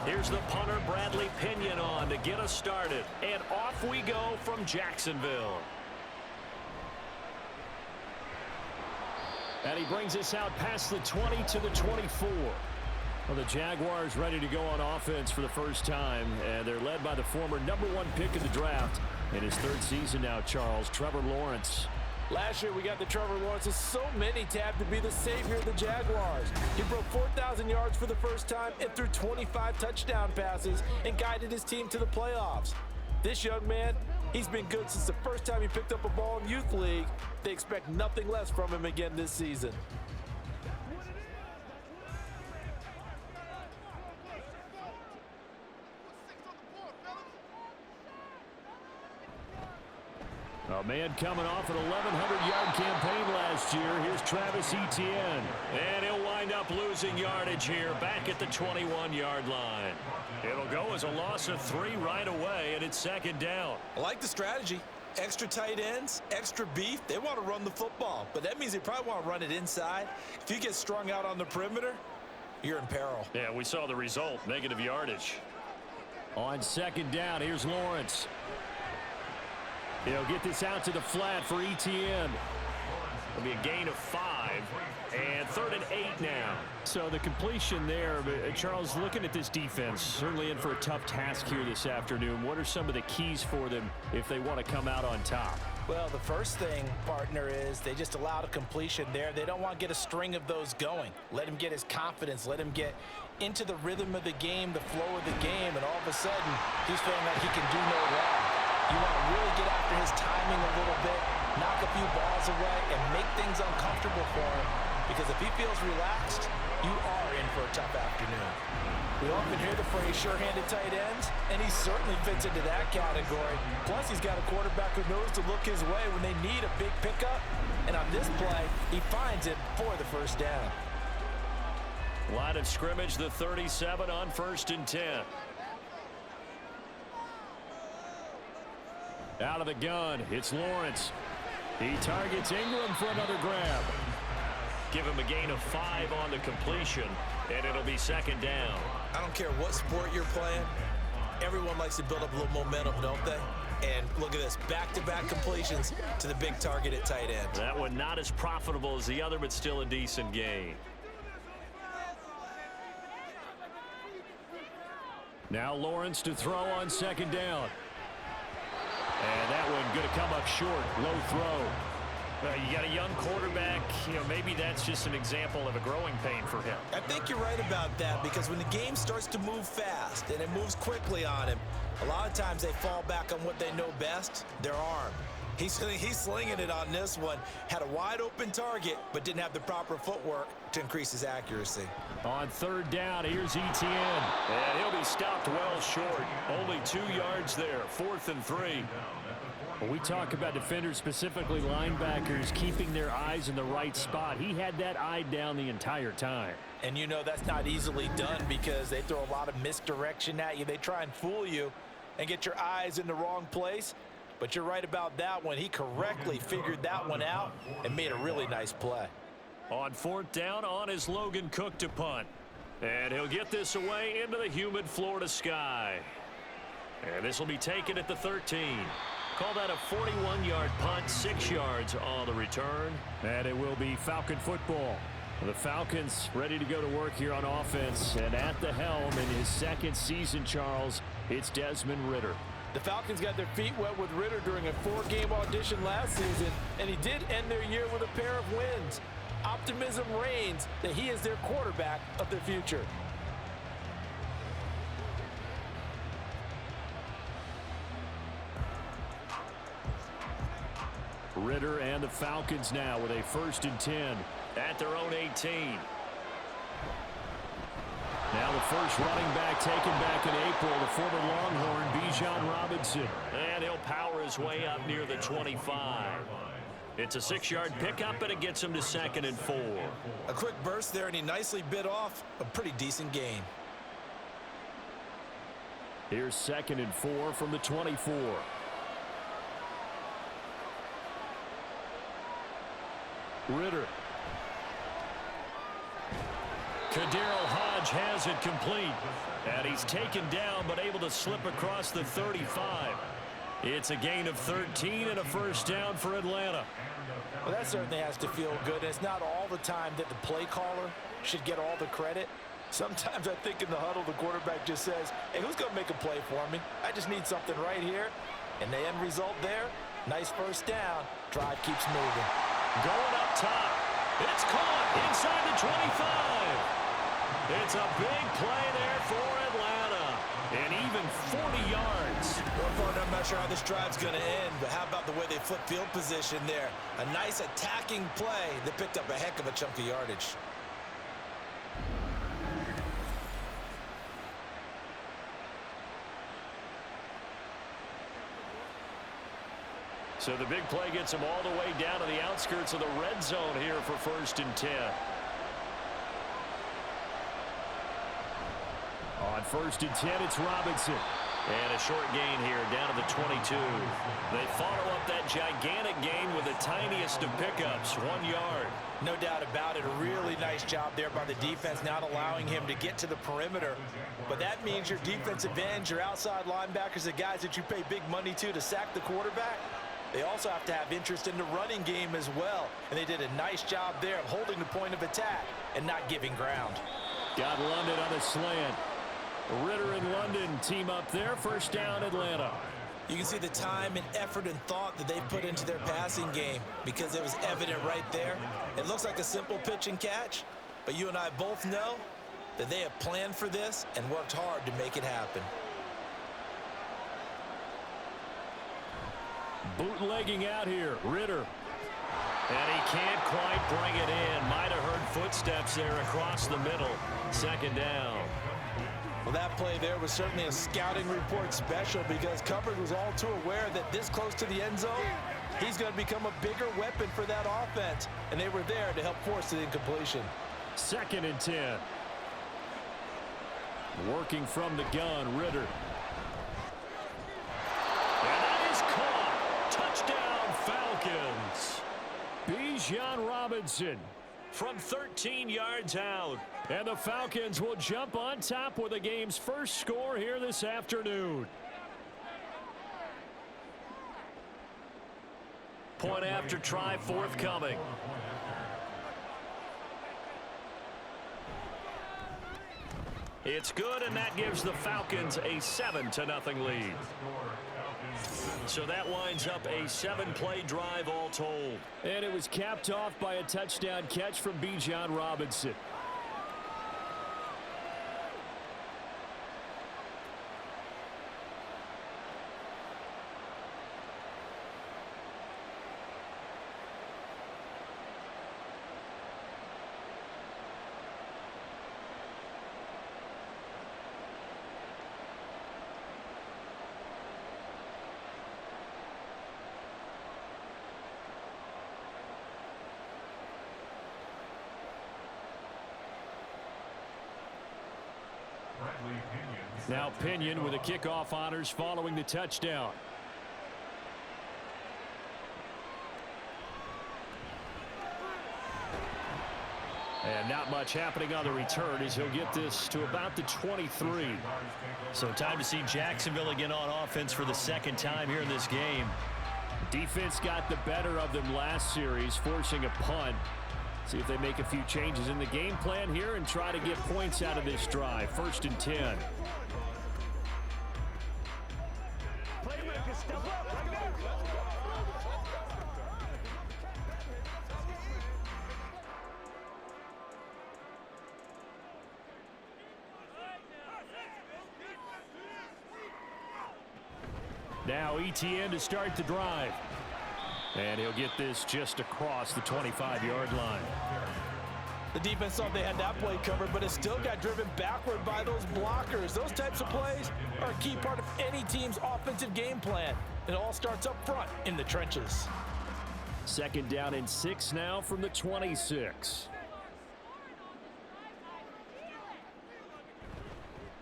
Here's the punter, Bradley Pinion, on to get us started. And off we go from Jacksonville. And he brings us out past the 20 to the 24. Well, the Jaguars ready to go on offense for the first time, and they're led by the former #1 pick of the draft in his third season now, Charles, Trevor Lawrence. Last year we got the Trevor Lawrence. So many tabbed to be the savior of the Jaguars. He broke 4,000 yards for the first time and threw 25 touchdown passes and guided his team to the playoffs. This young man, he's been good since the first time he picked up a ball in Youth League. They expect nothing less from him again this season. A man coming off an 1,100-yard campaign last year. Here's Travis Etienne. And he'll wind up losing yardage here back at the 21-yard line. It'll go as a loss of 3 right away, and it's second down. I like the strategy. Extra tight ends, extra beef. They want to run the football, but that means they probably want to run it inside. If you get strung out on the perimeter, you're in peril. Yeah, we saw the result, negative yardage. On second down, here's Lawrence. He'll get this out to the flat for Etienne. It'll be a gain of 5, and 3rd and 8 now. So the completion there, but Charles, looking at this defense, certainly in for a tough task here this afternoon. What are some of the keys for them if they want to come out on top? Well, the first thing, partner, is they just allowed a completion there. They don't want to get a string of those going. Let him get his confidence. Let him get into the rhythm of the game, the flow of the game, and all of a sudden, he's feeling like he can do no wrong. You want to really get after his timing a little bit, knock a few balls away, and make things uncomfortable for him. Because if he feels relaxed, you are in for a tough afternoon. We often hear the phrase sure-handed tight ends, and he certainly fits into that category. Plus, he's got a quarterback who knows to look his way when they need a big pickup. And on this play, he finds it for the first down. Line of scrimmage, the 37 on 1st and 10. Out of the gun, it's Lawrence. He targets Ingram for another grab. Give him a gain of 5 on the completion, and it'll be second down. I don't care what sport you're playing. Everyone likes to build up a little momentum, don't they? And look at this, back-to-back completions to the big target at tight end. That one not as profitable as the other, but still a decent gain. Now Lawrence to throw on second down. And that one going to come up short, low throw. You got a young quarterback, maybe that's just an example of a growing pain for him. I think you're right about that, because when the game starts to move fast and it moves quickly on him, a lot of times they fall back on what they know best, their arm. He's slinging it on this one. Had a wide open target, but didn't have the proper footwork to increase his accuracy. On third down, here's Etienne. And he'll be stopped well short. Only 2 yards there, 4th and 3. When we talk about defenders, specifically linebackers, keeping their eyes in the right spot, he had that eye down the entire time. And that's not easily done, because they throw a lot of misdirection at you. They try and fool you and get your eyes in the wrong place. But you're right about that one. He correctly figured that one out and made a really nice play. On 4th down, on is Logan Cook to punt. And he'll get this away into the humid Florida sky. And this will be taken at the 13. Call that a 41-yard punt, 6 yards on the return. And it will be Falcon football. The Falcons ready to go to work here on offense. And at the helm in his 2nd season, Charles, it's Desmond Ridder. The Falcons got their feet wet with Ridder during a 4-game audition last season, and he did end their year with a pair of wins. Optimism reigns that he is their quarterback of the future. Ridder and the Falcons now with a 1st and 10 at their own 18. Now the first running back taken back in April, the former Longhorn, Bijan Robinson. And he'll power his way up near the 25. It's a 6-yard pickup, and it gets him to 2nd and 4. A quick burst there, and he nicely bit off a pretty decent gain. Here's 2nd and 4 from the 24. Ridder. KhaDarel Hodge has it complete. And he's taken down but able to slip across the 35. It's a gain of 13 and a first down for Atlanta. Well, that certainly has to feel good. It's not all the time that the play caller should get all the credit. Sometimes I think in the huddle, the quarterback just says, hey, who's going to make a play for me? I just need something right here. And the end result there, nice first down. Drive keeps moving. Going up top. It's caught inside the 25. It's a big play there for Atlanta. And even 40 yards. Well, partner, I'm not sure how this drive's going to end, but how about the way they flip field position there? A nice attacking play that picked up a heck of a chunk of yardage. So the big play gets him all the way down to the outskirts of the red zone here for 1st and 10. On 1st and 10, it's Robinson. And a short gain here down to the 22. They follow up that gigantic gain with the tiniest of pickups, 1 yard. No doubt about it. A really nice job there by the defense, not allowing him to get to the perimeter. But that means your defensive ends, your outside linebackers, the guys that you pay big money to sack the quarterback, they also have to have interest in the running game as well. And they did a nice job there of holding the point of attack and not giving ground. Got London on a slant. Ritter and London team up there. First down, Atlanta. You can see the time and effort and thought that they put into their passing game because it was evident right there. It looks like a simple pitch and catch, but you and I both know that they have planned for this and worked hard to make it happen. Bootlegging out here, Ritter. And he can't quite bring it in. Might have heard footsteps there across the middle. Second down. Well, that play there was certainly a scouting report special because Covered was all too aware that this close to the end zone, he's going to become a bigger weapon for that offense. And they were there to help force the incompletion. 2nd and 10. Working from the gun, Ritter. Touchdown, Falcons. Bijan Robinson from 13 yards out. And the Falcons will jump on top with the game's first score here this afternoon. Point after try forthcoming. It's good, and that gives the Falcons a 7-0 lead. So that winds up a 7-play drive all told. And it was capped off by a touchdown catch from Bijan Robinson. Now Pinion with the kickoff honors following the touchdown. And not much happening on the return as he'll get this to about the 23. So time to see Jacksonville again on offense for the second time here in this game. Defense got the better of them last series, forcing a punt. See if they make a few changes in the game plan here and try to get points out of this drive. 1st and 10. Now ETN to start the drive. And he'll get this just across the 25-yard line. The defense thought they had that play covered, but it still got driven backward by those blockers. Those types of plays are a key part of any team's offensive game plan. It all starts up front in the trenches. 2nd down and 6 now from the 26.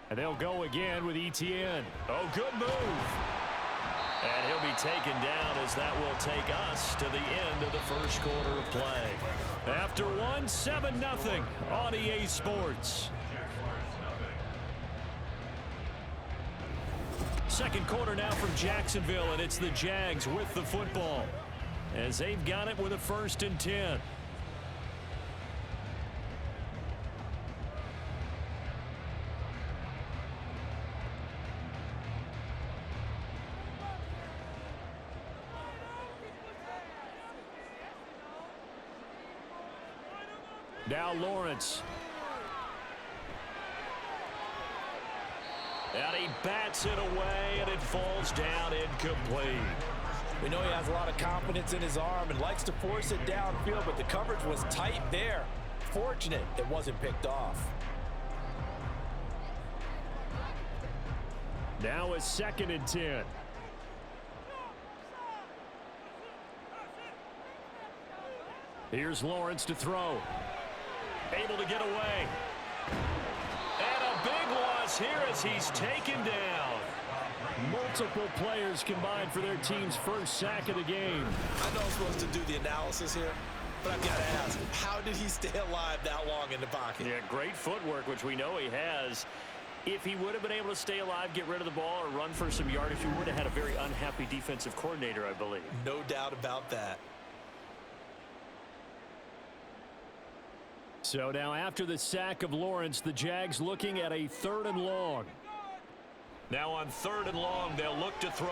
And they'll go again with ETN. Oh, good move. And he'll be taken down as that will take us to the end of the first quarter of play. After one, 7-0 on EA Sports. Second quarter now from Jacksonville, and it's the Jags with the football as they've got it with a 1st and 10. Now Lawrence. And he bats it away, and it falls down incomplete. We know he has a lot of confidence in his arm and likes to force it downfield, but the coverage was tight there. Fortunate it wasn't picked off. Now a 2nd and 10. Here's Lawrence to throw. Able to get away. And a big loss here as he's taken down. Multiple players combined for their team's first sack of the game. I know I'm supposed to do the analysis here, but I've got to ask, how did he stay alive that long in the pocket? Yeah, great footwork, which we know he has. If he would have been able to stay alive, get rid of the ball, or run for some yardage, he would have had a very unhappy defensive coordinator, I believe. No doubt about that. So now after the sack of Lawrence, the Jags looking at a 3rd and long. Now on 3rd and long, they'll look to throw.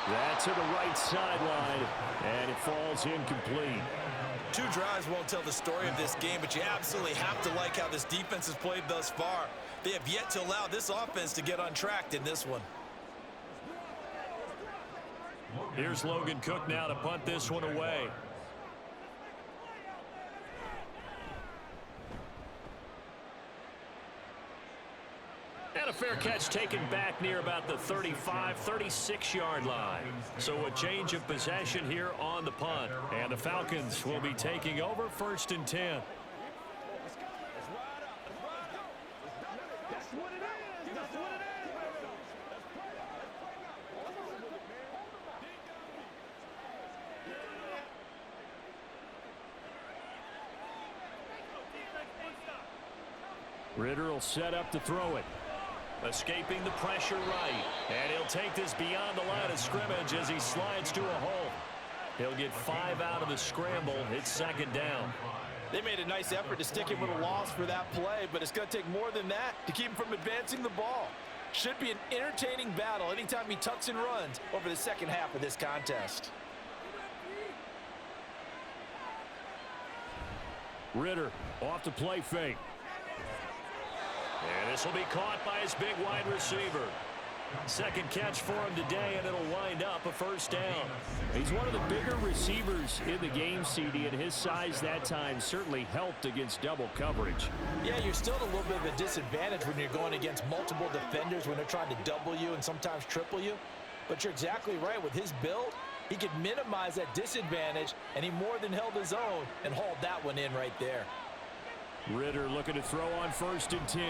That's to the right sideline, and it falls incomplete. 2 drives won't tell the story of this game, but you absolutely have to like how this defense has played thus far. They have yet to allow this offense to get on track in this one. Here's Logan Cook now to punt this one away. And a fair catch taken back near about the 35, 36-yard line. So a change of possession here on the punt. And the Falcons will be taking over 1st and 10. Ritter will set up to throw it. Escaping the pressure right. And he'll take this beyond the line of scrimmage as he slides to a hole. He'll get 5 out of the scramble. It's 2nd down. They made a nice effort to stick him with a loss for that play, but it's going to take more than that to keep him from advancing the ball. Should be an entertaining battle anytime he tucks and runs over the second half of this contest. Ritter off the play fake. And this will be caught by his big wide receiver. Second catch for him today, and it'll wind up a 1st down. He's one of the bigger receivers in the game, CD, and his size that time certainly helped against double coverage. Yeah, you're still at a little bit of a disadvantage when you're going against multiple defenders when they're trying to double you and sometimes triple you. But you're exactly right. With his build, he could minimize that disadvantage, and he more than held his own and hauled that one in right there. Ritter looking to throw on 1st and 10.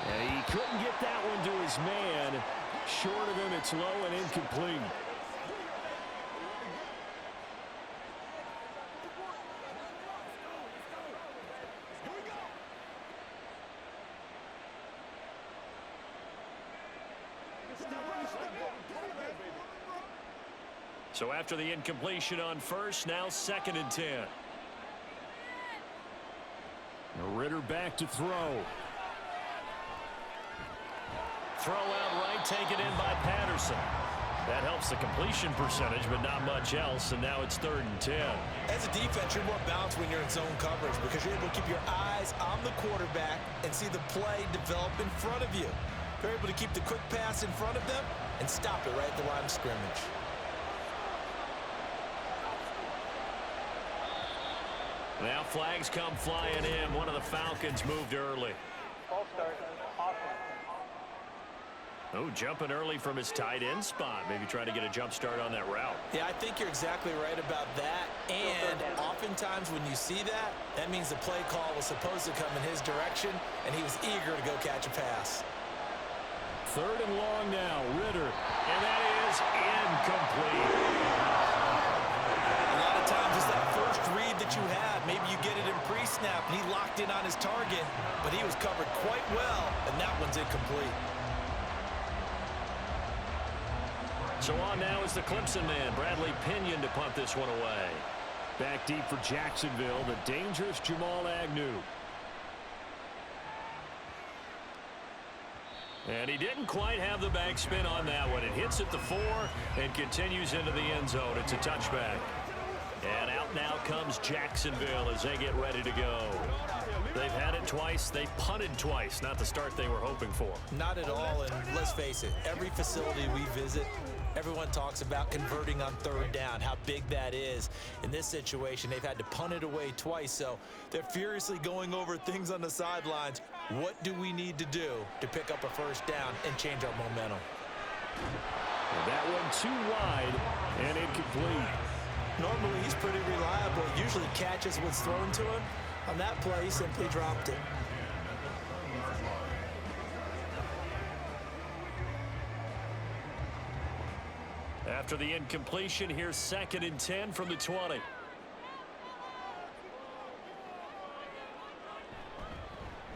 And he couldn't get that one to his man. Short of him, it's low and incomplete. So after the incompletion on 1st, now 2nd and 10. Ritter back to throw. Throw out right, taken in by Patterson. That helps the completion percentage, but not much else, and now it's 3rd and 10. As a defense, you're more balanced when you're in zone coverage because you're able to keep your eyes on the quarterback and see the play develop in front of you. You're able to keep the quick pass in front of them and stop it right at the line of scrimmage. Now flags come flying in. One of the Falcons moved early. False start. Offense. Oh, jumping early from his tight end spot. Maybe trying to get a jump start on that route. Yeah, I think you're exactly right about that. And oftentimes when you see that, that means the play call was supposed to come in his direction, and he was eager to go catch a pass. 3rd and long now, Ritter. And that is incomplete. A lot of times it's that first read that you have. Maybe you get it in pre-snap, and he locked in on his target, but he was covered quite well, and that one's incomplete. So on now is the Clemson man, Bradley Pinion, to punt this one away. Back deep for Jacksonville, the dangerous Jamal Agnew. And he didn't quite have the backspin on that one. It hits at the 4 and continues into the end zone. It's a touchback. And out now comes Jacksonville as they get ready to go. They've had it twice. They punted twice. Not the start they were hoping for. Not at all, and let's face it, every facility we visit, everyone talks about converting on third down, how big that is. In this situation, they've had to punt it away twice, so they're furiously going over things on the sidelines. What do we need to do to pick up a first down and change our momentum? And that one too wide and incomplete. Normally, he's pretty reliable. Usually catches what's thrown to him. On that play, he simply dropped it. After the incompletion, here's 2nd and 10 from the 20.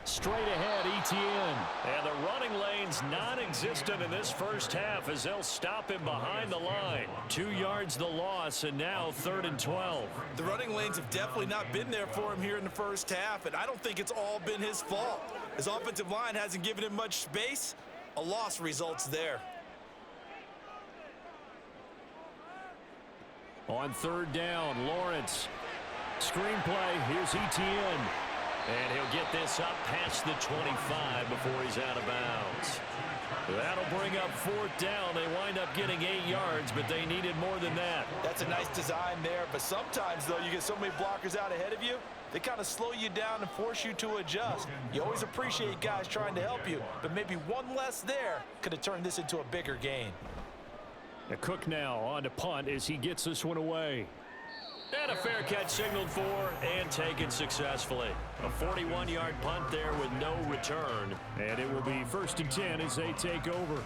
Straight ahead, Etienne. And the running lane's non-existent in this first half as they'll stop him behind the line. 2 yards the loss, and now 3rd and 12. The running lanes have definitely not been there for him here in the first half, and I don't think it's all been his fault. His offensive line hasn't given him much space. A loss results there. On 3rd down, Lawrence. Screenplay, here's Etienne. And he'll get this up past the 25 before he's out of bounds. That'll bring up 4th down. They wind up getting 8 yards, but they needed more than that. That's a nice design there, but sometimes, though, you get so many blockers out ahead of you, they kind of slow you down and force you to adjust. You always appreciate guys trying to help you, but maybe one less there could have turned this into a bigger gain. Cook now on to punt as he gets this one away. And a fair catch signaled for and taken successfully. A 41-yard punt there with no return. And it will be 1st and 10 as they take over.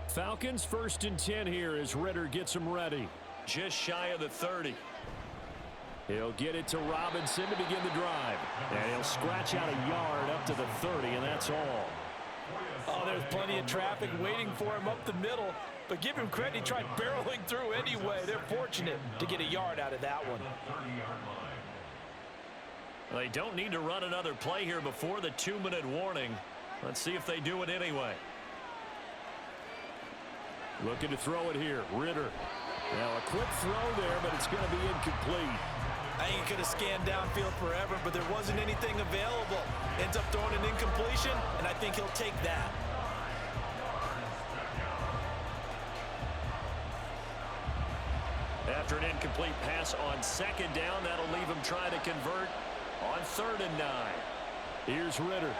Falcons 1st and 10 here as Ritter gets them ready. Just shy of the 30. He'll get it to Robinson to begin the drive. And he'll scratch out a yard up to the 30, and that's all. Oh, there's plenty of traffic waiting for him up the middle. But give him credit, he tried barreling through anyway. They're fortunate to get a yard out of that one. They don't need to run another play here before the 2-minute warning. Let's see if they do it anyway. Looking to throw it here, Ritter. Now a quick throw there, but it's going to be incomplete. I think he could have scanned downfield forever, but there wasn't anything available. Ends up throwing an incompletion, and I think he'll take that. After an incomplete pass on 2nd down, that'll leave him trying to convert on 3rd and 9. Here's Ritter.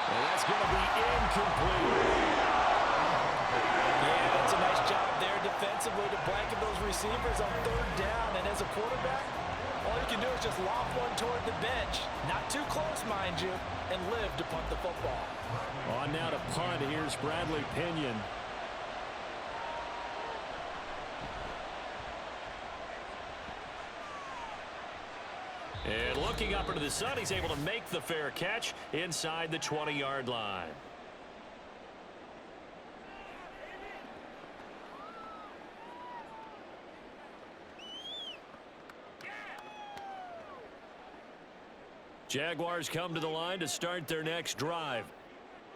And that's going to be incomplete. Yeah, that's a nice job there defensively to blanket those receivers on 3rd down. And as a quarterback, all you can do is just lob one toward the bench. Not too close, mind you, and live to punt the football. On now to punt. Here's Bradley Pinion. And looking up into the sun, he's able to make the fair catch inside the 20-yard line. Jaguars come to the line to start their next drive.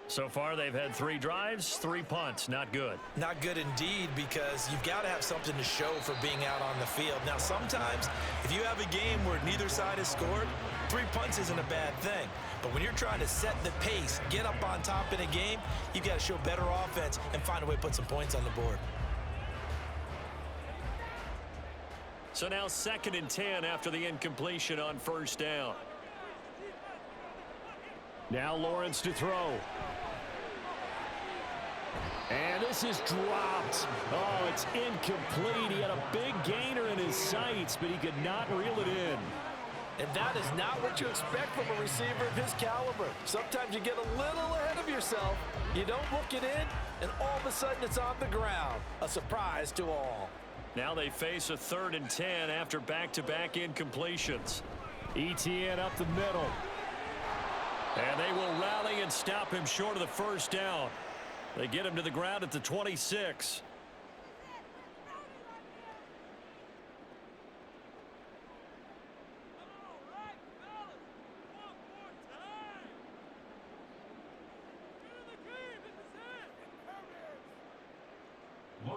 So far, they've had 3 drives, 3 punts. Not good. Not good indeed, because you've got to have something to show for being out on the field. Now, sometimes, if you have a game where neither side has scored, 3 punts isn't a bad thing. But when you're trying to set the pace, get up on top in a game, you've got to show better offense and find a way to put some points on the board. So now 2nd and 10 after the incompletion on 1st down. Now Lawrence to throw. And this is dropped. Oh, it's incomplete. He had a big gainer in his sights, but he could not reel it in. And that is not what you expect from a receiver of his caliber. Sometimes you get a little ahead of yourself. You don't look it in, and all of a sudden it's on the ground. A surprise to all. Now they face a 3rd and 10 after back-to-back incompletions. ETN up the middle. And they will rally and stop him short of the first down. They get him to the ground at the 26.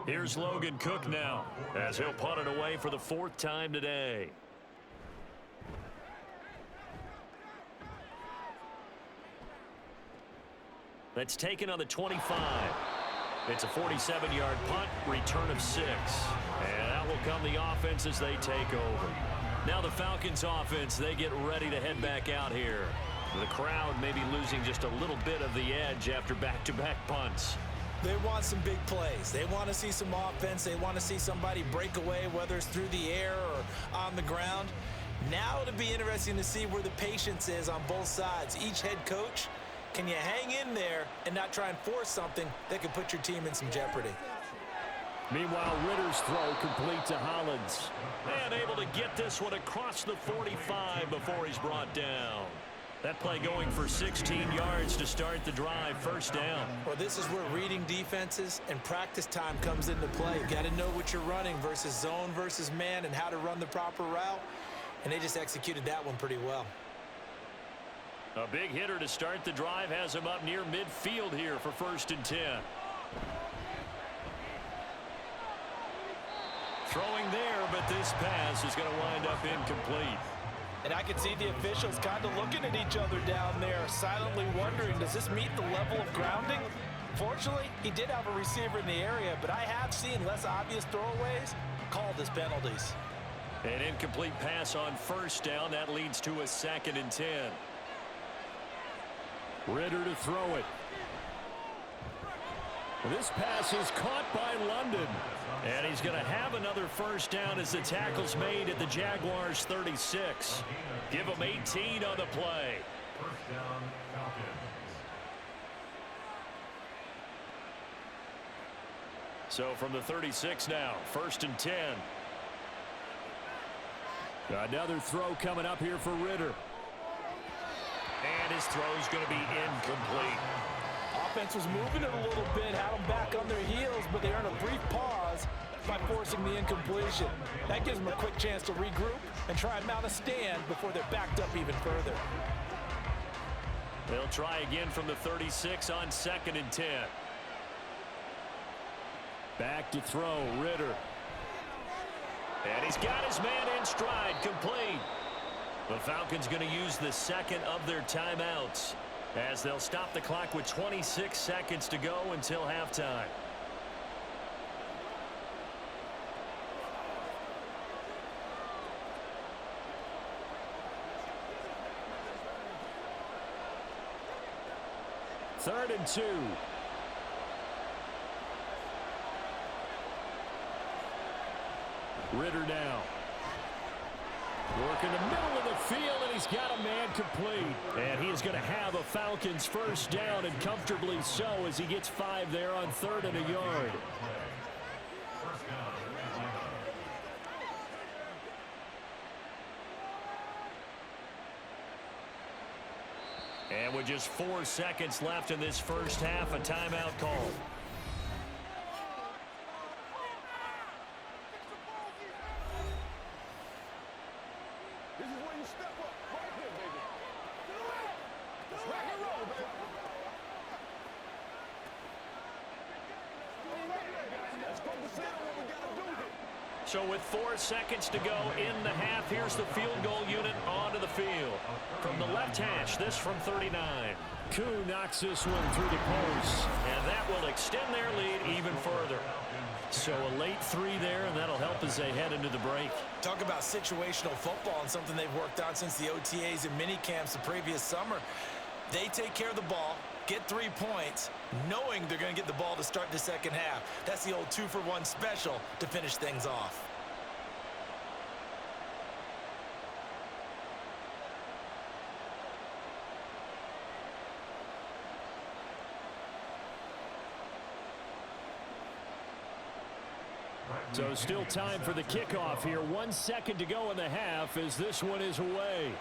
Here's Logan Cook now, as he'll punt it away for the 4th time today. That's taken on the 25. It's a 47-yard punt, return of 6. And that will come the offense as they take over. Now the Falcons offense, they get ready to head back out here. The crowd may be losing just a little bit of the edge after back-to-back punts. They want some big plays. They want to see some offense. They want to see somebody break away, whether it's through the air or on the ground. Now it'll be interesting to see where the patience is on both sides. Each head coach, can you hang in there and not try and force something that could put your team in some jeopardy? Meanwhile, Ritter's throw complete to Hollins. And able to get this one across the 45 before he's brought down. That play going for 16 yards to start the drive, first down. Well, this is where reading defenses and practice time comes into play. You've got to know what you're running versus zone versus man and how to run the proper route. And they just executed that one pretty well. A big hitter to start the drive has him up near midfield here for 1st and 10. Throwing there, but this pass is going to wind up incomplete. And I can see the officials kind of looking at each other down there, silently wondering, does this meet the level of grounding? Fortunately, he did have a receiver in the area, but I have seen less obvious throwaways called as penalties. An incomplete pass on 1st down. That leads to a 2nd and 10. Ritter to throw it. This pass is caught by London. And he's going to have another first down as the tackle's made at the Jaguars 36. Give him 18 on the play. First down, Falcons. So from the 36 now, 1st and 10. Another throw coming up here for Ritter. And his throw's going to be incomplete. Offense was moving it a little bit, had them back on their heels, but they earned a brief pause by forcing the incompletion. That gives them a quick chance to regroup and try and mount a stand before they're backed up even further. They'll try again from the 36 on 2nd and 10. Back to throw, Ritter. And he's got his man in stride, complete. The Falcons going to use the 2nd of their timeouts, as they'll stop the clock with 26 seconds to go until halftime. Third and 2. Ritter now. Working the middle of the field, and he's got a man complete. And he is going to have a Falcons first down, and comfortably so, as he gets 5 there on 3rd and a yard. And with just 4 seconds left in this first half, a timeout call. So with 4 seconds to go in the half, here's the field goal unit onto the field. From the left hash, this from 39. Koo knocks this one through the post. And that will extend their lead even further. So a late 3 there, and that'll help as they head into the break. Talk about situational football and something they've worked on since the OTAs and mini camps the previous summer. They take care of the ball, get 3 points, knowing they're going to get the ball to start the second half. That's the old 2-for-1 special to finish things off. So still time for the kickoff here. 1 second to go in the half as this one is away.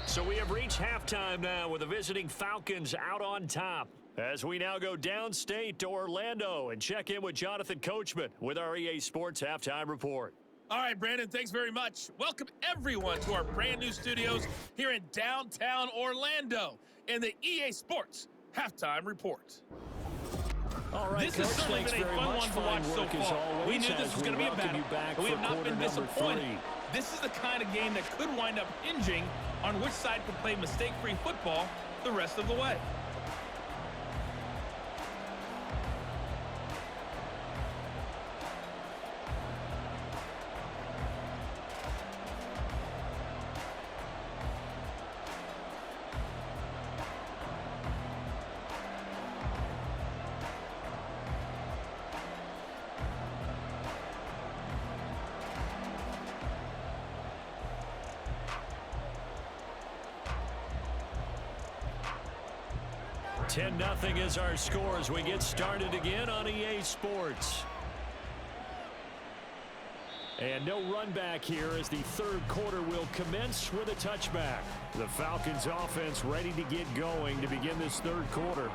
So we have reached halftime now with the visiting Falcons out on top. As we now go downstate to Orlando and check in with Jonathan Coachman with our EA Sports Halftime Report. All right, Brandon, thanks very much. Welcome, everyone, to our brand-new studios here in downtown Orlando in the EA Sports Halftime Report. All right, This has Coach, certainly thanks been a very fun much. one to watch so Fine work as far. always We knew this as was going to be a welcome battle, you back and we for have not been quarter number disappointed. 3. This is the kind of game that could wind up hinging on which side could play mistake-free football the rest of the way. Ten 0 is our score as we get started again on EA Sports. And no run back here as the third quarter will commence with a touchback. The Falcons offense ready to get going to begin this third quarter.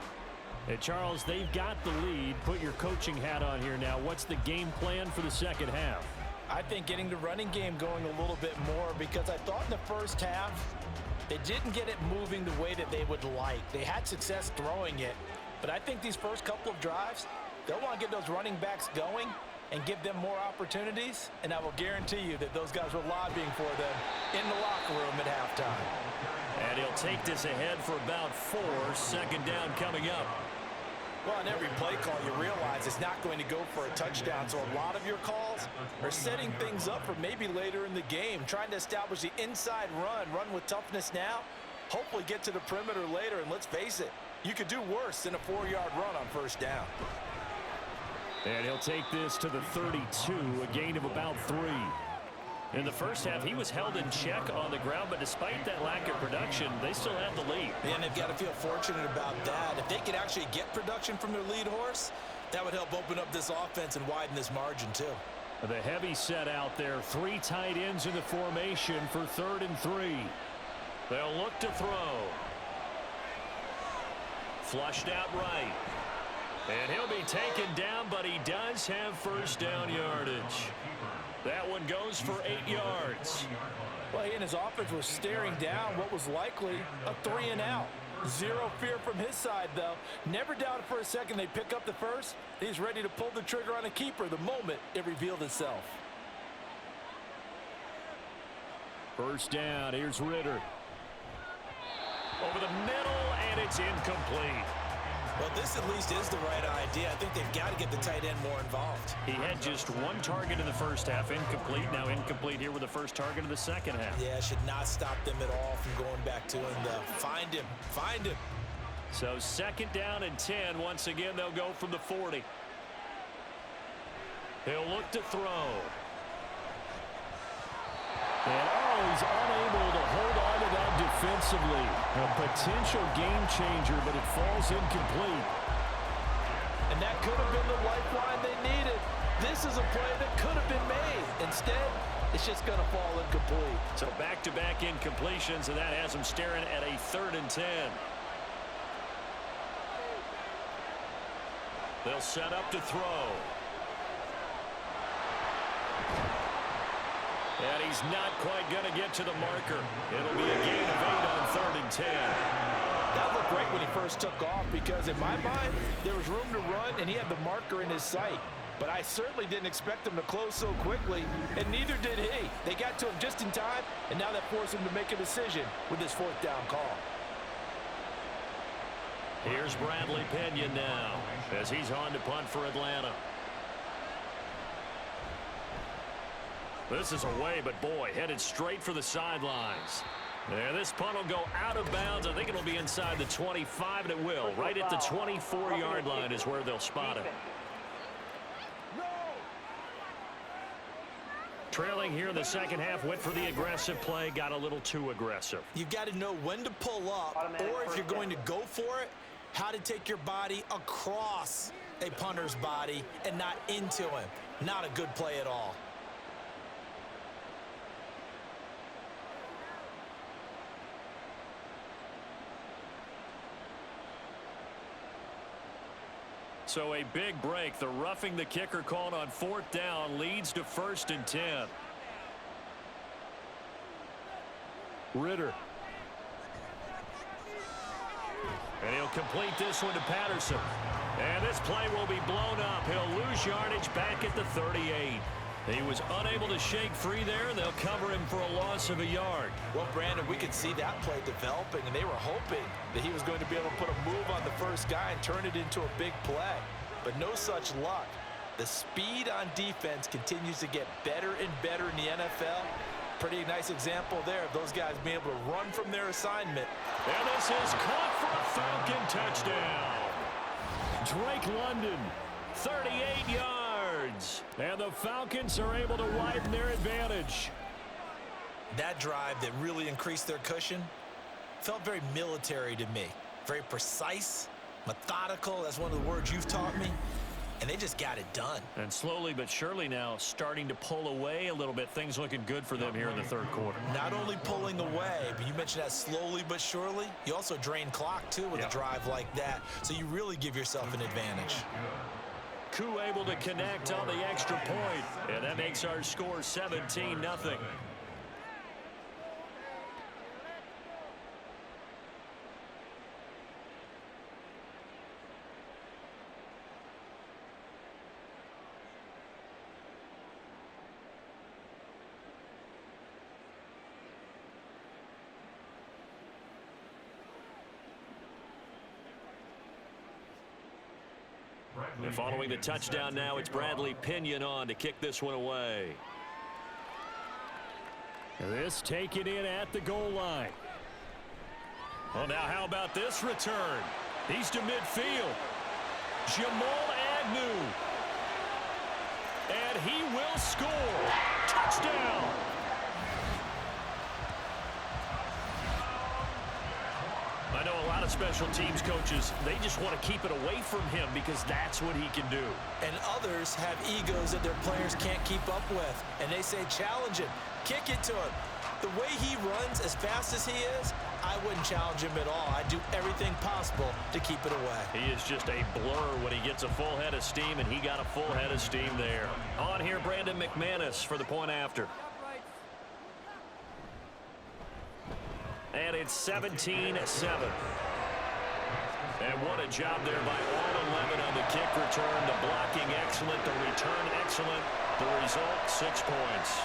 And Charles, they've got the lead. Put your coaching hat on here now. What's the game plan for the second half? I think getting the running game going a little bit more, because I thought in the first half they didn't get it moving the way that they would like. They had success throwing it, but I think these first couple of drives, they'll want to get those running backs going and give them more opportunities, and I will guarantee you that those guys were lobbying for them in the locker room at halftime. And he'll take this ahead for about 4. Second down coming up. Well, on every play call, you realize it's not going to go for a touchdown, so a lot of your calls are setting things up for maybe later in the game, trying to establish the inside run with toughness now, hopefully get to the perimeter later, and let's face it, you could do worse than a 4-yard run on first down. And he'll take this to the 32, a gain of about 3. In the first half, he was held in check on the ground, but despite that lack of production, they still have the lead. And they've got to feel fortunate about that. If they could actually get production from their lead horse, that would help open up this offense and widen this margin too. The heavy set out there. 3 tight ends in the formation for 3rd and 3. They'll look to throw. Flushed out right. And he'll be taken down, but he does have first down yardage. That one goes for 8 yards. Well, he and his offense was staring down what was likely a 3-and-out. Zero fear from his side, though. Never doubted for a second they pick up the first. He's ready to pull the trigger on a keeper the moment it revealed itself. First down, here's Ritter. Over the middle, and it's incomplete. Well, this at least is the right idea. I think they've got to get the tight end more involved. He had just 1 target in the first half, incomplete. Now incomplete here with the first target of the second half. Yeah, should not stop them at all from going back to him, though. Find him. Find him. So second down and 10. Once again, they'll go from the 40. He'll look to throw. And he's unable to hold on to that defensively. A potential game changer, but it falls incomplete. And that could have been the lifeline they needed. This is a play that could have been made. Instead, it's just going to fall incomplete. So back-to-back incompletions, and that has them staring at a 3rd and 10. They'll set up to throw. And he's not quite going to get to the marker. It'll be a gain of 8 on 3rd and 10. That looked great when he first took off, because in my mind, there was room to run, and he had the marker in his sight. But I certainly didn't expect him to close so quickly, and neither did he. They got to him just in time, and now that forced him to make a decision with this 4th down call. Here's Bradley Pinion now as he's on to punt for Atlanta. This is away, but boy, headed straight for the sidelines. And this punt will go out of bounds. I think it'll be inside the 25, and it will. Right at the 24-yard line is where they'll spot it. Trailing here in the second half, went for the aggressive play, got a little too aggressive. You've got to know when to pull up, or if you're going to go for it, how to take your body across a punter's body and not into him. Not a good play at all. So a big break. The roughing the kicker called on 4th down leads to 1st and 10. Ritter. And he'll complete this one to Patterson. And this play will be blown up. He'll lose yardage back at the 38. He was unable to shake free there. They'll cover him for a loss of a yard. Well, Brandon, we could see that play developing, and they were hoping that he was going to be able to put a move on the first guy and turn it into a big play. But no such luck. The speed on defense continues to get better and better in the NFL. Pretty nice example there of those guys being able to run from their assignment. And this is caught for a Falcon touchdown. Drake London. 38 yards. And the Falcons are able to widen their advantage. That drive that really increased their cushion felt very military to me. Very precise, methodical. That's one of the words you've taught me. And they just got it done. And slowly but surely now starting to pull away a little bit. Things looking good for them here in the third quarter. Not only pulling away, but you mentioned that slowly but surely. You also drain clock, too, with a drive like that. So you really give yourself an advantage. Koo able to connect on the extra point. And that makes our score 17-0. And following the touchdown now, it's Bradley Pinion on to kick this one away. This taken in at the goal line. Well, now how about this return? He's to midfield. Jamal Agnew. And he will score. Touchdown. I know a lot of special teams coaches, they just want to keep it away from him because that's what he can do. And others have egos that their players can't keep up with. And they say, challenge him, kick it to him. The way he runs as fast as he is, I wouldn't challenge him at all. I'd do everything possible to keep it away. He is just a blur when he gets a full head of steam, and he got a full head of steam there. On here, Brandon McManus for the point after. And it's 17-7. And what a job there by all 11 on the kick return. The blocking excellent, the return excellent. The result, 6 points.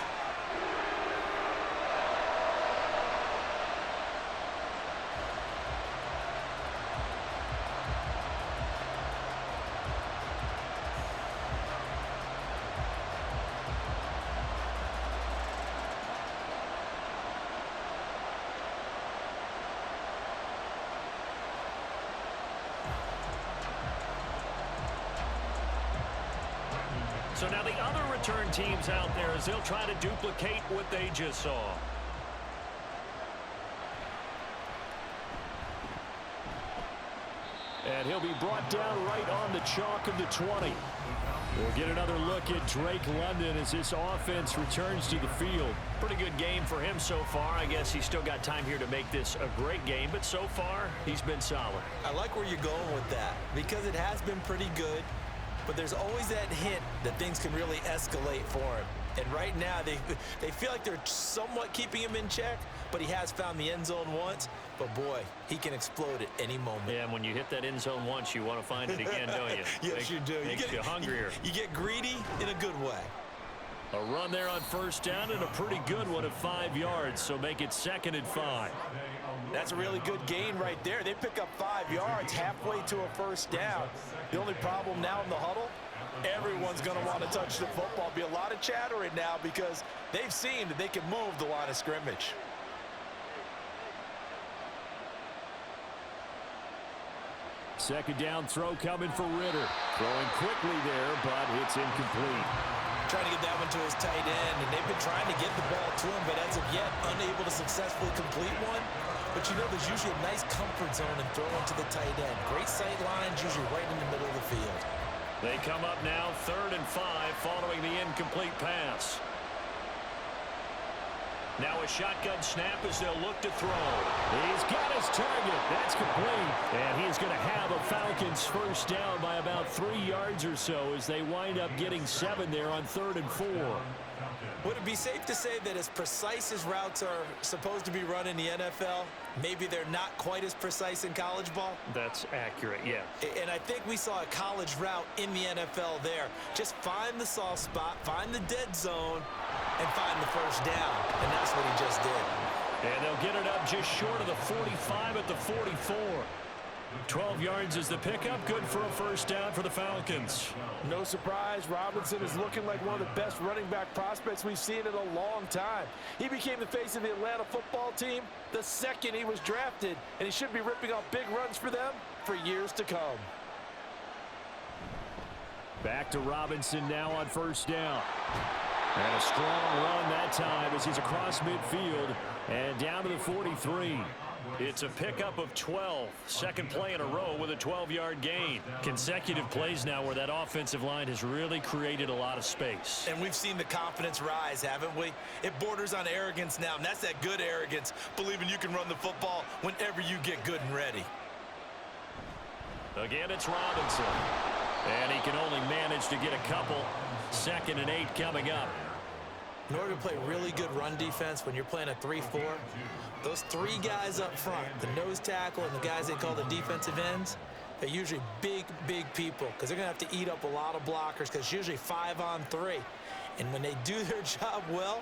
So now the other return teams out there as they'll try to duplicate what they just saw. And he'll be brought down right on the chalk of the 20. We'll get another look at Drake London as this offense returns to the field. Pretty good game for him so far. I guess he's still got time here to make this a great game, but so far he's been solid. I like where you're going with that because it has been pretty good. But there's always that hint that things can really escalate for him. And right now, they feel like they're somewhat keeping him in check, but he has found the end zone once. But, boy, he can explode at any moment. Yeah, and when you hit that end zone once, you want to find it again, don't you? Yes, you do. Makes you hungrier. You get greedy in a good way. A run there on first down and a pretty good one of 5 yards, so make it 2nd and 5. That's a really good gain right there. They pick up 5 yards halfway to a first down. The only problem now in the huddle, everyone's going to want to touch the football. Be a lot of chattering now because they've seen that they can move the line of scrimmage. Second down throw coming for Ritter. Throwing quickly there, but it's incomplete. Trying to get that one to his tight end, and they've been trying to get the ball to him, but as of yet, unable to successfully complete one. But you know there's usually a nice comfort zone in throwing to the tight end. Great sight lines, usually right in the middle of the field. They come up now 3rd and 5 following the incomplete pass. Now a shotgun snap as they'll look to throw. He's got his target. That's complete. And he's going to have a Falcons first down by about 3 yards or so as they wind up getting 7 there on 3rd and 4. Would it be safe to say that as precise as routes are supposed to be run in the NFL, maybe they're not quite as precise in college ball? That's accurate, yeah. And I think we saw a college route in the NFL there. Just find the soft spot, find the dead zone, and find the first down. And that's what he just did. And they'll get it up just short of the 45 at the 44. 12 yards is the pickup. Good for a first down for the Falcons. No surprise, Robinson is looking like one of the best running back prospects we've seen in a long time. He became the face of the Atlanta football team the second he was drafted, and he should be ripping off big runs for them for years to come. Back to Robinson now on first down. And a strong run that time as he's across midfield and down to the 43. It's a pickup of 12. Second play in a row with a 12-yard gain. Consecutive plays now where that offensive line has really created a lot of space. And we've seen the confidence rise, haven't we? It borders on arrogance now, and that's that good arrogance, believing you can run the football whenever you get good and ready. Again, it's Robinson. And he can only manage to get a couple. 2nd and 8 coming up. In order to play really good run defense when you're playing a 3-4, those 3 guys up front, the nose tackle and the guys they call the defensive ends, they're usually big, big people because they're going to have to eat up a lot of blockers because it's usually 5 on 3. And when they do their job well,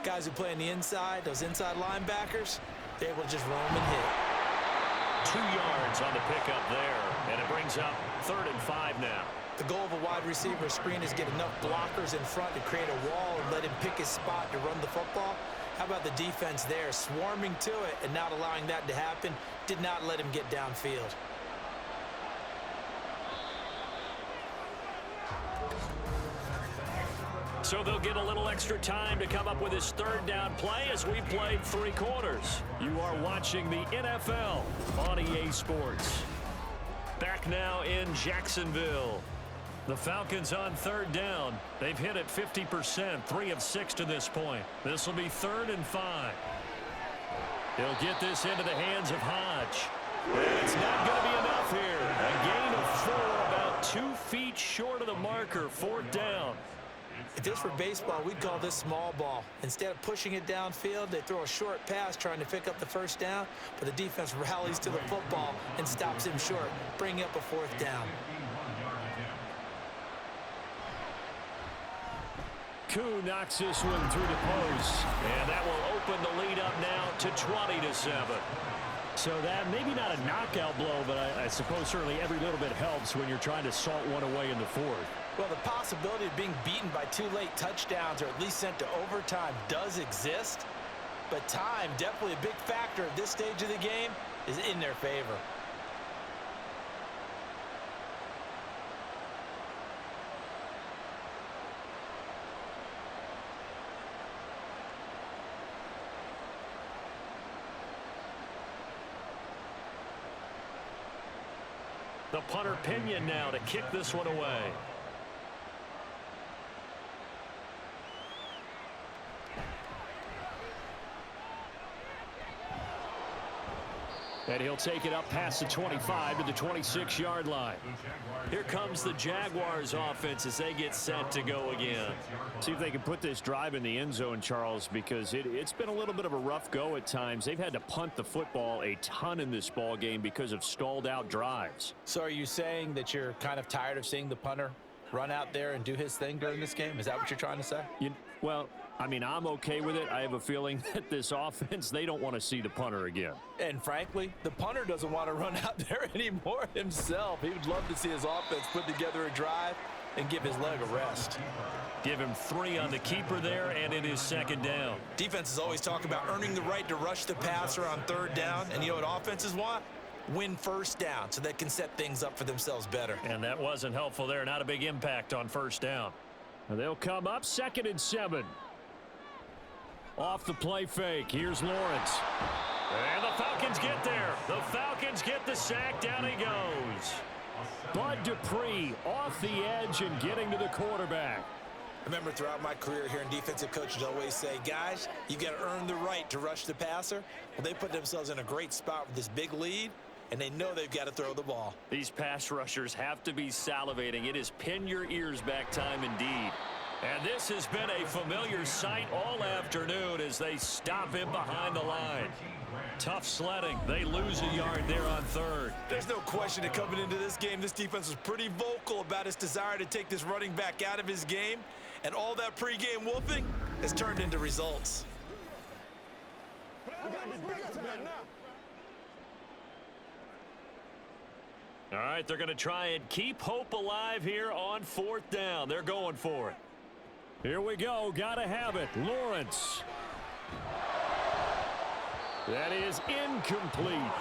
guys who play on the inside, those inside linebackers, they're able to just roam and hit. 2 yards on the pickup there, and it brings up 3rd and 5 now. The goal of a wide receiver screen is get enough blockers in front to create a wall and let him pick his spot to run the football. How about the defense there, swarming to it and not allowing that to happen? Did not let him get downfield. So they'll get a little extra time to come up with his 3rd down play as we played 3 quarters. You are watching the NFL on EA Sports. Back now in Jacksonville. The Falcons on 3rd down. They've hit it 50%, 3 of 6 to this point. This will be 3rd and 5. He'll get this into the hands of Hodge. And it's not going to be enough here. A gain of 4, about 2 feet short of the marker, 4th down. If this were baseball, we'd call this small ball. Instead of pushing it downfield, they throw a short pass trying to pick up the first down, but the defense rallies to the football and stops him short, bringing up a 4th down. Koo knocks this one through the post. And that will open the lead up now to 20-7. So that maybe not a knockout blow, but I suppose certainly every little bit helps when you're trying to salt one away in the 4th. Well, the possibility of being beaten by 2 late touchdowns or at least sent to overtime does exist, but time, definitely a big factor at this stage of the game, is in their favor. The punter Pinion now to kick this one away. And he'll take it up past the 25 to the 26-yard line. Here comes the Jaguars offense as they get set to go again. See if they can put this drive in the end zone, Charles, because it's been a little bit of a rough go at times. They've had to punt the football a ton in this ball game because of stalled out drives. So are you saying that you're kind of tired of seeing the punter run out there and do his thing during this game? Is that what you're trying to say? Well, I mean, I'm okay with it. I have a feeling that this offense, they don't want to see the punter again. And frankly, the punter doesn't want to run out there anymore himself. He would love to see his offense put together a drive and give his leg a rest. Give him 3 on the keeper there, and it is 2nd down. Defenses always talk about earning the right to rush the passer on 3rd down. And you know what offenses want? Win 1st down so they can set things up for themselves better. And that wasn't helpful there. Not a big impact on 1st down. And they'll come up 2nd and 7. Off the play fake. Here's Lawrence. And the Falcons get there. The Falcons get the sack. Down he goes. Bud Dupree off the edge and getting to the quarterback. I remember throughout my career hearing defensive coaches always say, guys, you got to earn the right to rush the passer. Well, they put themselves in a great spot with this big lead, and they know they've got to throw the ball. These pass rushers have to be salivating. It is pin your ears back time indeed. And this has been a familiar sight all afternoon as they stop him behind the line. Tough sledding. They lose a yard there on 3rd. There's no question that coming into this game, this defense was pretty vocal about its desire to take this running back out of his game. And all that pregame wolfing has turned into results. All right, they're going to try and keep hope alive here on 4th down. They're going for it. Here we go. Got to have it. Lawrence. That is incomplete.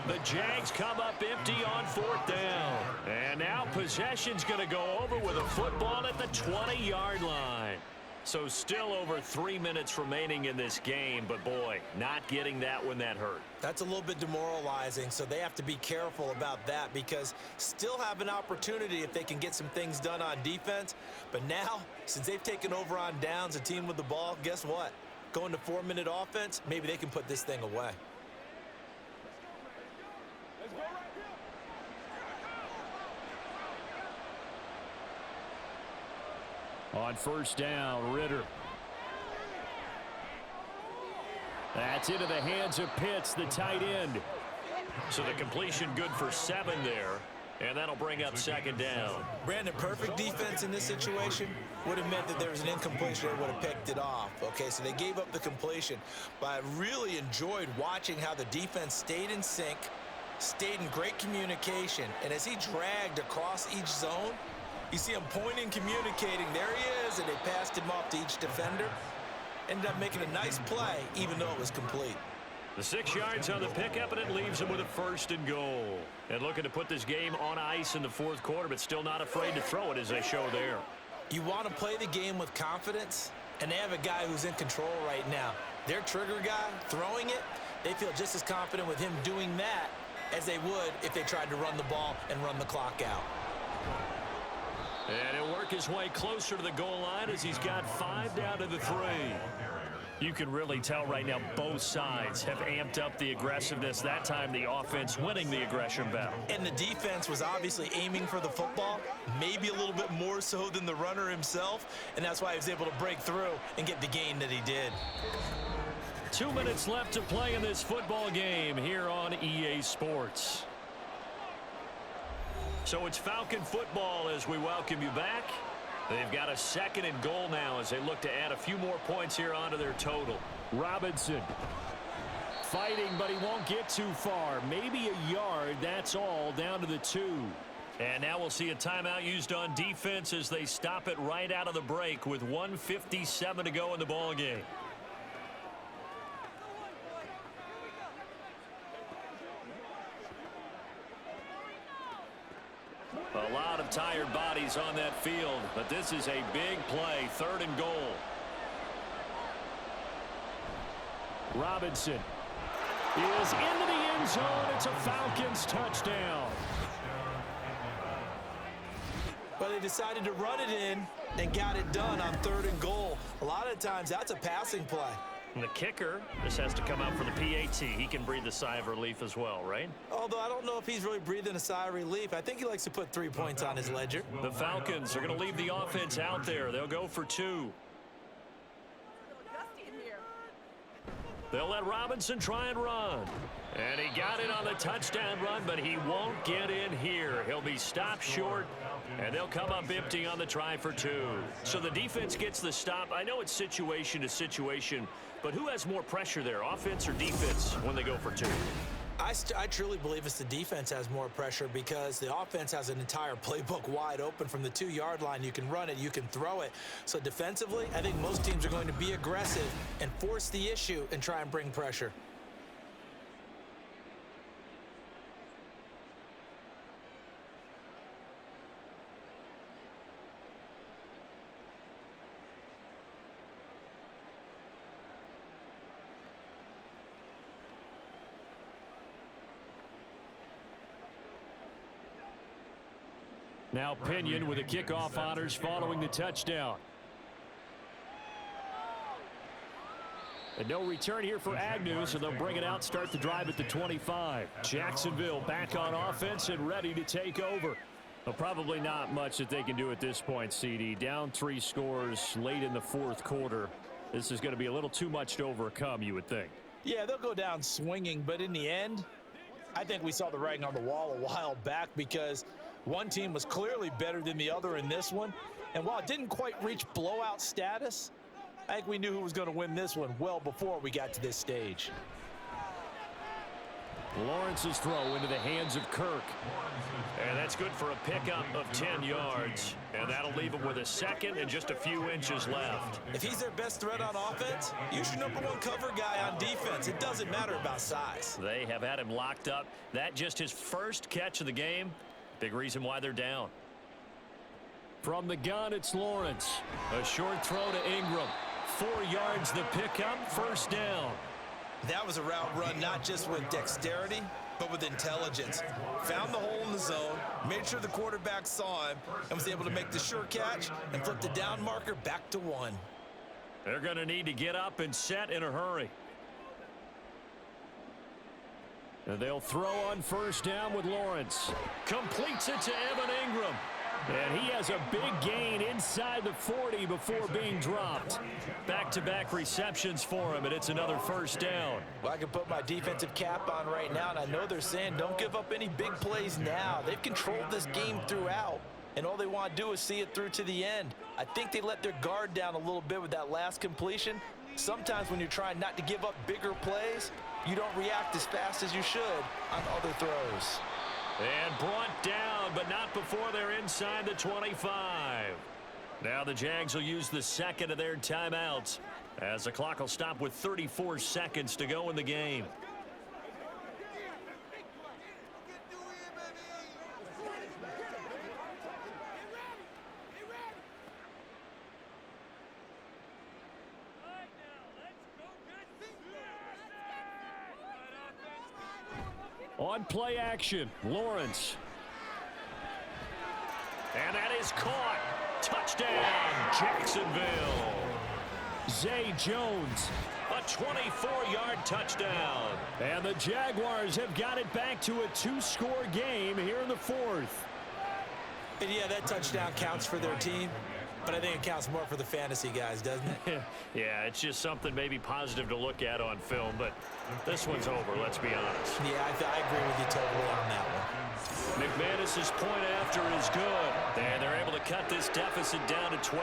The Jags come up empty on 4th down. And now possession's going to go over with a football at the 20-yard line. So still over 3 minutes remaining in this game, but boy, not getting that when that hurt. That's a little bit demoralizing, so they have to be careful about that because still have an opportunity if they can get some things done on defense. But now, since they've taken over on downs, a team with the ball, guess what? Going to 4-minute offense, maybe they can put this thing away. On 1st down, Ritter. That's into the hands of Pitts, the tight end. So the completion good for 7 there. And that'll bring up 2nd down. Brandon, perfect defense in this situation would have meant that there was an incompletion. They would have picked it off. Okay, so they gave up the completion. But I really enjoyed watching how the defense stayed in sync, stayed in great communication. And as he dragged across each zone, you see him pointing, communicating. There he is, and they passed him off to each defender. Ended up making a nice play, even though it was complete. The 6 yards on the pickup, and it leaves him with a 1st and goal. And looking to put this game on ice in the 4th quarter, but still not afraid to throw it as they show there. You want to play the game with confidence, and they have a guy who's in control right now. Their trigger guy throwing it, they feel just as confident with him doing that as they would if they tried to run the ball and run the clock out. And he'll work his way closer to the goal line as he's got 5 down to the 3. You can really tell right now both sides have amped up the aggressiveness. That time the offense winning the aggression battle. And the defense was obviously aiming for the football, maybe a little bit more so than the runner himself, and that's why he was able to break through and get the gain that he did. 2 minutes left to play in this football game here on EA Sports. So it's Falcon football as we welcome you back. They've got a 2nd and goal now as they look to add a few more points here onto their total. Robinson fighting, but he won't get too far. Maybe a yard, that's all, down to the 2. And now we'll see a timeout used on defense as they stop it right out of the break with 1:57 to go in the ball game. A lot of tired bodies on that field, but this is a big play, 3rd and goal. Robinson is into the end zone. It's a Falcons touchdown. But they decided to run it in and got it done on 3rd and goal. A lot of times that's a passing play. And the kicker, this has to come out for the PAT. He can breathe a sigh of relief as well, right? Although I don't know if he's really breathing a sigh of relief. I think he likes to put 3 points on his ledger. The Falcons are going to leave the offense out there. They'll go for 2. They'll let Robinson try and run. And he got it on the touchdown run, but he won't get in here. He'll be stopped short, and they'll come up empty on the try for 2. So the defense gets the stop. I know it's situation to situation, but who has more pressure there, offense or defense, when they go for 2? I truly believe it's the defense has more pressure because the offense has an entire playbook wide open from the 2-yard line. You can run it, you can throw it. So defensively, I think most teams are going to be aggressive and force the issue and try and bring pressure. Now Pinion with the kickoff honors following the touchdown. And no return here for Agnew, so they'll bring it out, start the drive at the 25. Jacksonville back on offense and ready to take over. Well, probably not much that they can do at this point, CD. Down 3 scores late in the fourth quarter. This is going to be a little too much to overcome, you would think. Yeah, they'll go down swinging, but in the end, I think we saw the writing on the wall a while back because one team was clearly better than the other in this one. And while it didn't quite reach blowout status, I think we knew who was going to win this one well before we got to this stage. Lawrence's throw into the hands of Kirk. And that's good for a pickup of 10 yards. And that'll leave him with a second and just a few inches left. If he's their best threat on offense, use your #1 cover guy on defense. It doesn't matter about size. They have had him locked up. That just his first catch of the game. Big reason why they're down. From the gun, it's Lawrence. A short throw to Ingram. 4 yards the pickup, first down. That was a route run not just with dexterity, but with intelligence. Found the hole in the zone, made sure the quarterback saw him, and was able to make the sure catch and flip the down marker back to 1. They're going to need to get up and set in a hurry. And they'll throw on first down with Lawrence. Completes it to Evan Ingram. And he has a big gain inside the 40 before being dropped. Back-to-back receptions for him, and it's another first down. Well, I can put my defensive cap on right now, and I know they're saying don't give up any big plays now. They've controlled this game throughout, and all they want to do is see it through to the end. I think they let their guard down a little bit with that last completion. Sometimes when you're trying not to give up bigger plays, you don't react as fast as you should on other throws. And brought down, but not before they're inside the 25. Now the Jags will use the second of their timeouts as the clock will stop with 34 seconds to go in the game. On play action, Lawrence. And that is caught. Touchdown, Jacksonville. Zay Jones. A 24-yard touchdown. And the Jaguars have got it back to a 2-score game here in the fourth. And yeah, that touchdown counts for their team, but I think it counts more for the fantasy guys, doesn't it? Yeah, it's just something maybe positive to look at on film, but this one's over, let's be honest. Yeah, I agree with you totally on that one. McManus's point after is good, and they're able to cut this deficit down to 12.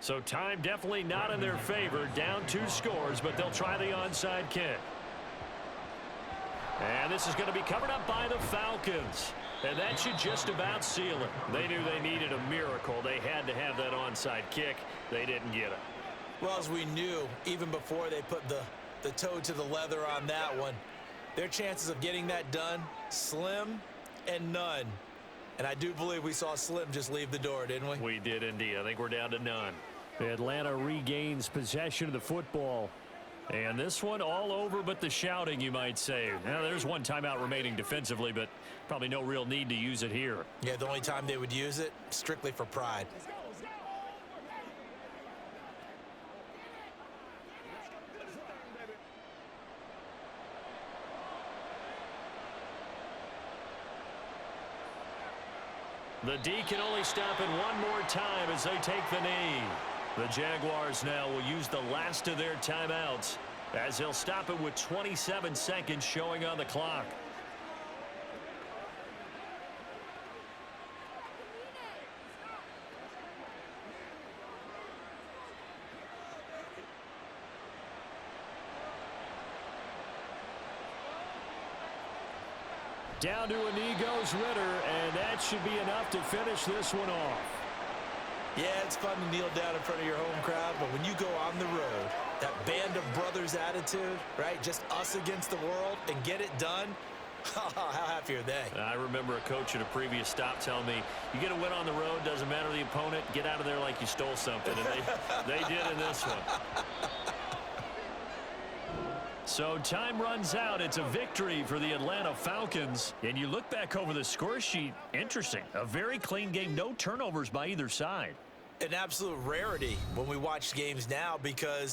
So time definitely not in their favor. Down 2 scores, but they'll try the onside kick. And this is going to be covered up by the Falcons. And that should just about seal it. They knew they needed a miracle. They had to have that onside kick. They didn't get it. Well, as we knew, even before they put the toe to the leather on that one, their chances of getting that done, slim and none. And I do believe we saw Slim just leave the door, didn't we? We did indeed. I think we're down to none. Atlanta regains possession of the football. And this one all over but the shouting, you might say. Now, there's one timeout remaining defensively, but probably no real need to use it here. Yeah, the only time they would use it, strictly for pride. The D can only stop it one more time as they take the knee. The Jaguars now will use the last of their timeouts as they'll stop it with 27 seconds showing on the clock. Down to a knee goes Ritter, and that should be enough to finish this one off. Yeah, it's fun to kneel down in front of your home crowd, but when you go on the road, that band of brothers attitude, right? Just us against the world and get it done. How happy are they? I remember a coach at a previous stop telling me, you get a win on the road, doesn't matter the opponent, get out of there like you stole something. And they did in this one. So time runs out. It's a victory for the Atlanta Falcons. And you look back over the score sheet, interesting. A very clean game, no turnovers by either side. An absolute rarity when we watch games now because